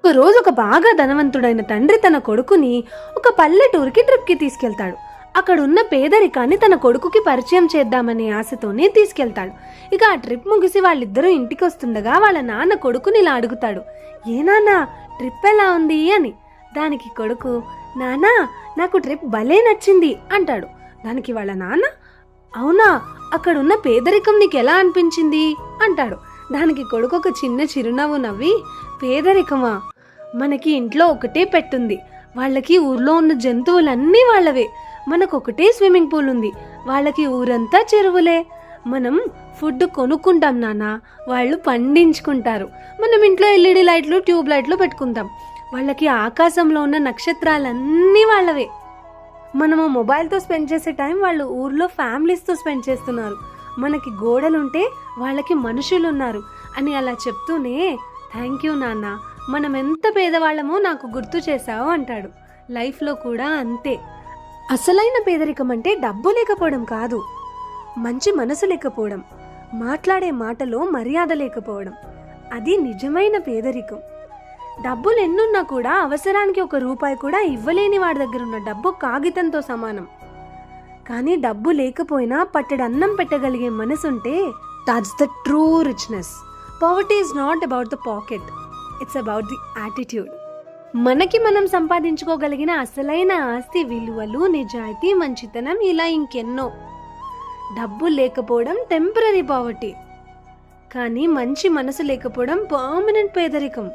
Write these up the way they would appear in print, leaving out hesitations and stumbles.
ఒకరోజు ఒక బాగా ధనవంతుడైన తండ్రి తన కొడుకుని ఒక పల్లెటూరికి ట్రిప్కి తీసుకెళ్తాడు. అక్కడున్న పేదరికాన్ని తన కొడుకుకి పరిచయం చేద్దామనే ఆశతోనే తీసుకెళ్తాడు. ఇక ఆ ట్రిప్ ముగిసి వాళ్ళిద్దరూ ఇంటికి వస్తుండగా వాళ్ళ నాన్న కొడుకుని ఇలా అడుగుతాడు, ఏ నాన్నా ట్రిప్ ఎలా ఉంది అని. దానికి కొడుకు, నానా నాకు ట్రిప్ భలే నచ్చింది అంటాడు. దానికి వాళ్ళ నాన్న, అవునా అక్కడున్న పేదరికం నీకు ఎలా అనిపించింది అంటాడు. దానికి కొడుకు ఒక చిన్న చిరునవ్వు నవ్వి, పేదరికమా, మనకి ఇంట్లో ఒకటే పెట్టుంది, వాళ్ళకి ఊర్లో ఉన్న జంతువులన్నీ వాళ్ళవే, మనకు ఒకటే స్విమ్మింగ్ పూల్ ఉంది, వాళ్ళకి ఊరంతా చెరువులే. మనం ఫుడ్ కొనుక్కుంటాం నాన్న, వాళ్ళు పండించుకుంటారు. మనం ఇంట్లో ఎల్ఈడి లైట్లు ట్యూబ్ లైట్లు పెట్టుకుంటాం, వాళ్ళకి ఆకాశంలో ఉన్న నక్షత్రాలన్నీ వాళ్ళవే. మనము మొబైల్తో స్పెండ్ చేసే టైం వాళ్ళు ఊర్లో ఫ్యామిలీస్తో స్పెండ్ చేస్తున్నారు. మనకి గోడలుంటే వాళ్ళకి మనుషులు ఉన్నారు అని అలా చెప్తూనే, థ్యాంక్ యూ నాన్న, మనం ఎంత పేదవాళ్ళమో నాకు గుర్తు చేశావు అంటాడు. లైఫ్లో కూడా అంతే. అసలైన పేదరికం అంటే డబ్బు లేకపోవడం కాదు, మంచి మనసు లేకపోవడం, మాట్లాడే మాటలో మర్యాద లేకపోవడం, అది నిజమైన పేదరికం. డబ్బులు ఎన్నున్నా కూడా అవసరానికి ₹1 కూడా ఇవ్వలేని వాడి దగ్గర ఉన్న డబ్బు కాగితంతో సమానం. కానీ డబ్బు లేకపోయినా పట్టెడు అన్నం పెట్టగలిగే మనసుంటే that's the true richness. Poverty is not about the pocket, it's about the attitude. మనకి మనం సంపాదించుకోగలిగిన అసలైన ఆస్తి విలువలు, నిజాయితీ, మంచితనం, ఇలా ఇంకెన్నో. డబ్బు లేకపోవడం టెంపరరీ పావర్టీ, కానీ మంచి మనసు లేకపోవడం పర్మనెంట్ పేదరికం.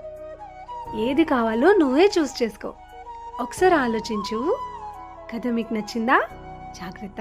ఏది కావాలో నువ్వే చూస్ చేసుకో. ఒకసారి ఆలోచించు. కథ మీకు నచ్చిందా? జాగ్రత్త.